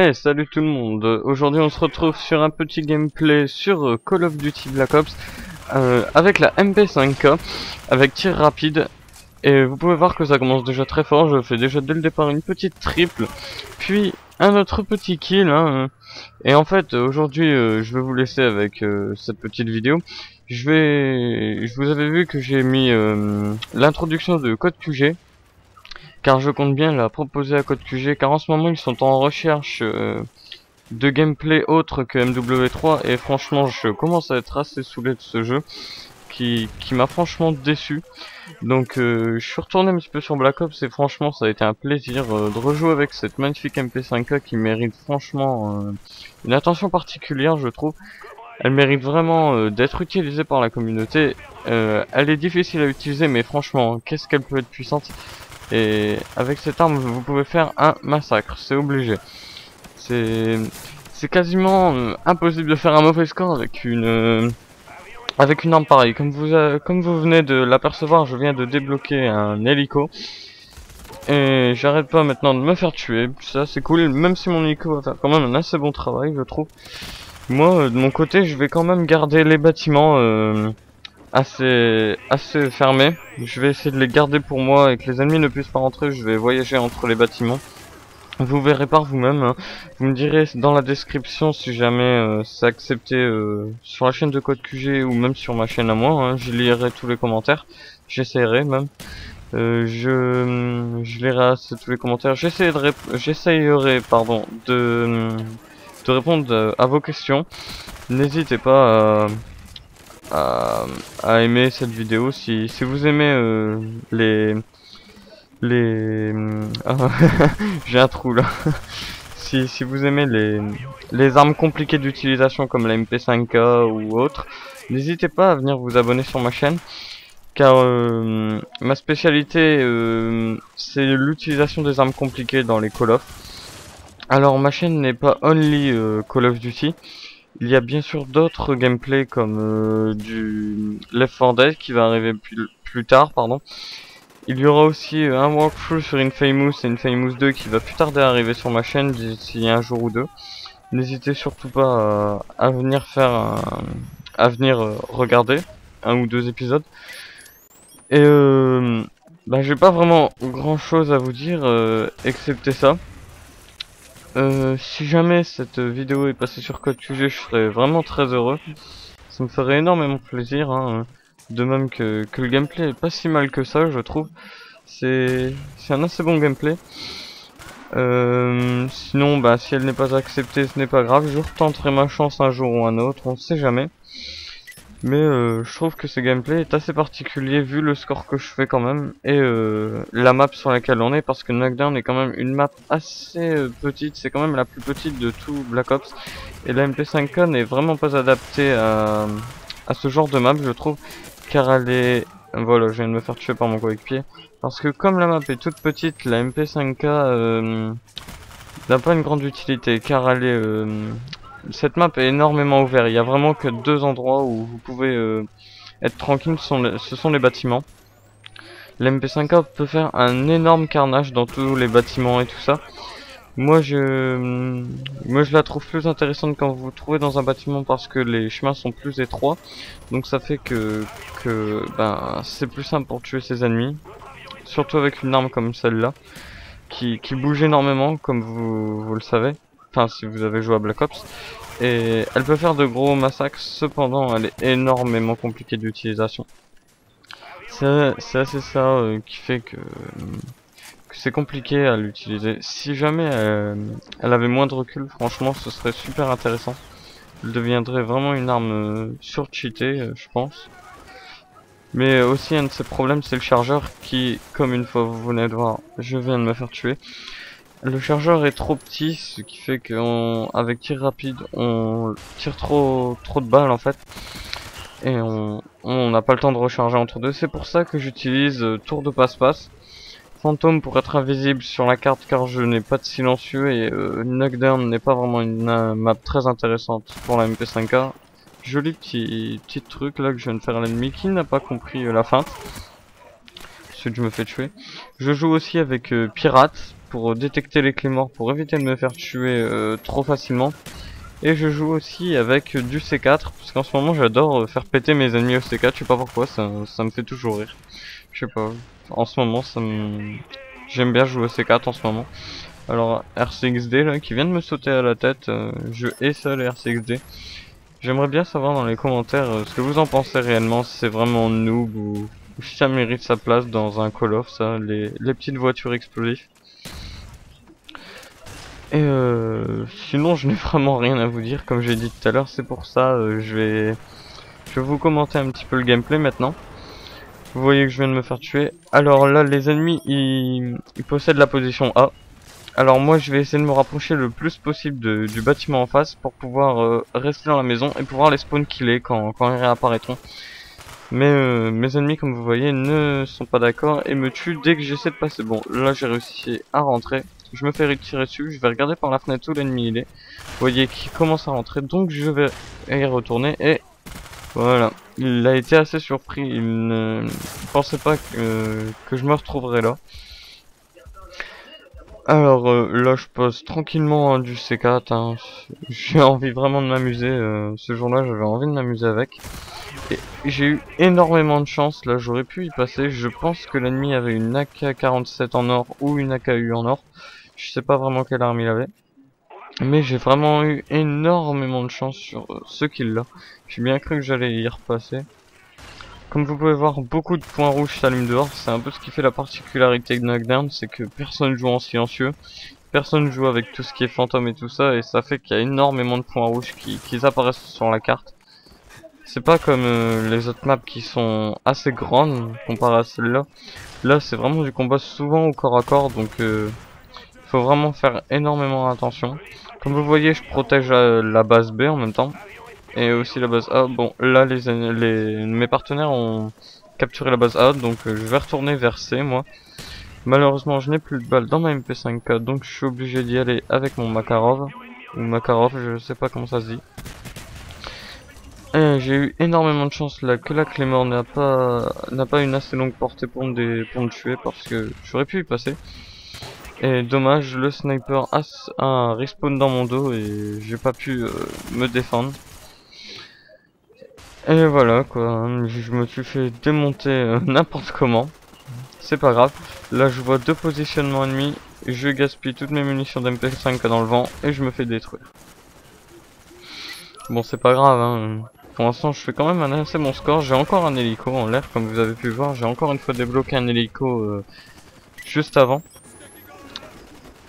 Hey, salut tout le monde. Aujourd'hui on se retrouve sur un petit gameplay sur Call of Duty Black Ops avec la MP5K avec tir rapide, et vous pouvez voir que ça commence déjà très fort. Je fais déjà dès le départ une petite triple, puis un autre petit kill et en fait aujourd'hui je vais vous laisser avec cette petite vidéo. Je vous avais vu que j'ai mis l'introduction de Code QG, car je compte bien la proposer à Code QG, car en ce moment ils sont en recherche de gameplay autre que MW3, et franchement je commence à être assez saoulé de ce jeu qui m'a franchement déçu. Donc je suis retourné un petit peu sur Black Ops, et franchement ça a été un plaisir de rejouer avec cette magnifique MP5K qui mérite franchement une attention particulière, je trouve. Elle mérite vraiment d'être utilisée par la communauté. Elle est difficile à utiliser, mais franchement qu'est-ce qu'elle peut être puissante. Et avec cette arme vous pouvez faire un massacre, c'est obligé. C'est quasiment impossible de faire un mauvais score avec une arme pareille. Comme vous venez de l'apercevoir, je viens de débloquer un hélico. Et j'arrête pas maintenant de me faire tuer. Ça c'est cool, même si mon hélico va faire quand même un assez bon travail, je trouve. Moi de mon côté je vais quand même garder les bâtiments assez fermés. Je vais essayer de les garder pour moi et que les ennemis ne puissent pas rentrer. Je vais voyager entre les bâtiments. Vous verrez par vous-même, hein. Vous me direz dans la description si jamais c'est accepté sur la chaîne de Code QG ou même sur ma chaîne à moi, hein. Je lirai tous les commentaires, j'essaierai même. Je lirai assez tous les commentaires, j'essayerai pardon de répondre à vos questions. N'hésitez pas à aimer cette vidéo si vous aimez j'ai un trou là. Si vous aimez les armes compliquées d'utilisation comme la MP5K ou autre, n'hésitez pas à venir vous abonner sur ma chaîne, car ma spécialité c'est l'utilisation des armes compliquées dans les Call of. Alors ma chaîne n'est pas only Call of Duty. Il y a bien sûr d'autres gameplays comme du Left 4 Dead qui va arriver plus tard, pardon. Il y aura aussi un walkthrough sur Infamous et Infamous 2 qui va plus tarder à arriver sur ma chaîne d'ici un jour ou deux. N'hésitez surtout pas à venir regarder un ou deux épisodes. Et j'ai pas vraiment grand chose à vous dire excepté ça. Si jamais cette vidéo est passée sur Code QG, je serais vraiment très heureux. Ça me ferait énormément plaisir, hein. De même que le gameplay est pas si mal que ça, je trouve. C'est un assez bon gameplay. Sinon, si elle n'est pas acceptée, ce n'est pas grave. Je retenterai ma chance un jour ou un autre, on sait jamais. Mais je trouve que ce gameplay est assez particulier vu le score que je fais quand même. Et la map sur laquelle on est, parce que Knockdown est quand même une map assez petite. C'est quand même la plus petite de tout Black Ops. Et la MP5K n'est vraiment pas adaptée à ce genre de map, je trouve. Car elle est... Voilà, je viens de me faire tuer par mon coéquipier. Parce que comme la map est toute petite, la MP5K n'a pas une grande utilité. Car elle est... cette map est énormément ouverte. Il y a vraiment que deux endroits où vous pouvez être tranquille, ce sont les bâtiments. La MP5K peut faire un énorme carnage dans tous les bâtiments et tout ça. Moi je la trouve plus intéressante quand vous vous trouvez dans un bâtiment, parce que les chemins sont plus étroits. Donc ça fait que c'est plus simple pour tuer ses ennemis. Surtout avec une arme comme celle-là, qui bouge énormément, comme vous le savez. Enfin, si vous avez joué à Black Ops. Et elle peut faire de gros massacres, cependant elle est énormément compliquée d'utilisation. C'est assez ça qui fait que c'est compliqué à l'utiliser. Si jamais elle avait moins de recul, franchement ce serait super intéressant. Elle deviendrait vraiment une arme surcheatée, je pense. Mais aussi un de ses problèmes, c'est le chargeur qui, comme une fois vous venez de voir, je viens de me faire tuer. Le chargeur est trop petit, ce qui fait qu'avec tir rapide on tire trop de balles en fait. Et on n'a pas le temps de recharger entre deux. C'est pour ça que j'utilise tour de passe-passe. Fantôme pour être invisible sur la carte, car je n'ai pas de silencieux, et Knockdown n'est pas vraiment une map très intéressante pour la MP5K. Joli petit truc là que je viens de faire à l'ennemi qui n'a pas compris la feinte. Ensuite je me fais tuer. Je joue aussi avec Pirate. pour détecter les claymores, pour éviter de me faire tuer trop facilement. Et je joue aussi avec du C4, parce qu'en ce moment j'adore faire péter mes ennemis au C4, je sais pas pourquoi, ça me fait toujours rire. Je sais pas, en ce moment j'aime bien jouer au C4 en ce moment. Alors RCXD là, qui vient de me sauter à la tête, je hais ça les RCXD. J'aimerais bien savoir dans les commentaires ce que vous en pensez réellement, si c'est vraiment noob ou si ça mérite sa place dans un Call of, ça, les petites voitures explosives. Et sinon je n'ai vraiment rien à vous dire, comme j'ai dit tout à l'heure, c'est pour ça je vais vous commenter un petit peu le gameplay maintenant. Vous voyez que je viens de me faire tuer. Alors là les ennemis ils possèdent la position A. Alors moi je vais essayer de me rapprocher le plus possible du bâtiment en face pour pouvoir rester dans la maison et pouvoir les spawn killer quand ils réapparaîtront. Mais mes ennemis comme vous voyez ne sont pas d'accord et me tuent dès que j'essaie de passer. Bon là j'ai réussi à rentrer. Je me fais retirer dessus, je vais regarder par la fenêtre où l'ennemi il est. Vous voyez qu'il commence à rentrer, donc je vais y retourner et voilà. Il a été assez surpris, il ne pensait pas que je me retrouverais là. Alors là je pose tranquillement du C4, hein. J'ai envie vraiment de m'amuser, ce jour-là j'avais envie de m'amuser avec. Et j'ai eu énormément de chance, là j'aurais pu y passer, je pense que l'ennemi avait une AK-47 en or ou une AKU en or. Je sais pas vraiment quelle arme il avait. Mais j'ai vraiment eu énormément de chance sur ce kill là. J'ai bien cru que j'allais y repasser. Comme vous pouvez voir, beaucoup de points rouges s'allument dehors. C'est un peu ce qui fait la particularité de Knockdown, c'est que personne joue en silencieux. Personne joue avec tout ce qui est fantôme et tout ça. Et ça fait qu'il y a énormément de points rouges qui apparaissent sur la carte. C'est pas comme les autres maps qui sont assez grandes comparé à celle-là. Là c'est vraiment du combat souvent au corps à corps, donc faut vraiment faire énormément attention. Comme vous voyez, je protège la base B en même temps. Et aussi la base A. Bon, là mes partenaires ont capturé la base A, donc je vais retourner vers C moi. Malheureusement je n'ai plus de balles dans ma MP5K, donc je suis obligé d'y aller avec mon Makarov. Ou Makarov, je sais pas comment ça se dit. J'ai eu énormément de chance là que la Claymore n'a pas une assez longue portée pour me tuer, parce que j'aurais pu y passer. Et dommage, le sniper a respawn dans mon dos et j'ai pas pu me défendre. Et voilà quoi, je me suis fait démonter n'importe comment. C'est pas grave, là je vois deux positionnements ennemis, je gaspille toutes mes munitions d'MP5 dans le vent et je me fais détruire. Bon c'est pas grave hein. Pour l'instant je fais quand même un assez bon score, j'ai encore un hélico en l'air comme vous avez pu voir, j'ai encore une fois débloqué un hélico juste avant.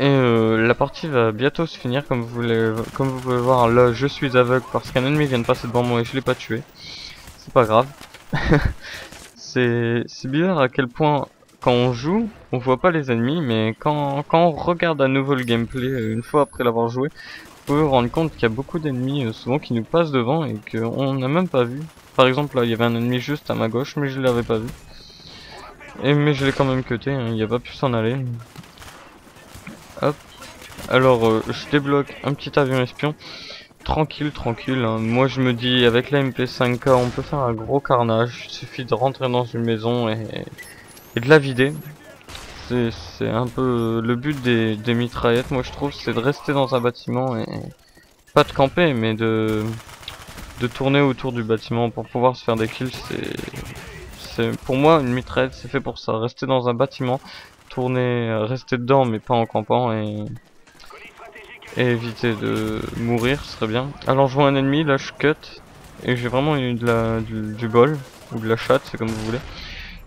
Et la partie va bientôt se finir comme vous pouvez voir là je suis aveugle parce qu'un ennemi vient de passer devant moi et je l'ai pas tué. C'est pas grave. C'est bizarre à quel point quand on joue on voit pas les ennemis, mais quand on regarde à nouveau le gameplay une fois après l'avoir joué, vous pouvez vous rendre compte qu'il y a beaucoup d'ennemis souvent qui nous passent devant et qu'on n'a même pas vu. Par exemple là il y avait un ennemi juste à ma gauche mais je l'avais pas vu. Mais je l'ai quand même cuté, hein, il a pas pu s'en aller. Hop. Alors je débloque un petit avion espion. Tranquille, tranquille, hein. Moi je me dis avec la MP5K on peut faire un gros carnage. Il suffit de rentrer dans une maison et de la vider. C'est un peu le but des mitraillettes, moi je trouve, c'est de rester dans un bâtiment et pas de camper mais de tourner autour du bâtiment pour pouvoir se faire des kills. Pour moi une mitraillette c'est fait pour ça, rester dans un bâtiment, tourner, rester dedans mais pas en campant et éviter de mourir, ce serait bien. Alors je vois un ennemi, là je cut et j'ai vraiment eu du bol ou de la chatte, c'est comme vous voulez,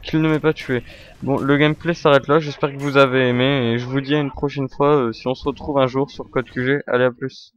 qu'il ne m'ait pas tué. Bon, le gameplay s'arrête là, j'espère que vous avez aimé et je vous dis à une prochaine fois si on se retrouve un jour sur Code QG. Allez, à plus.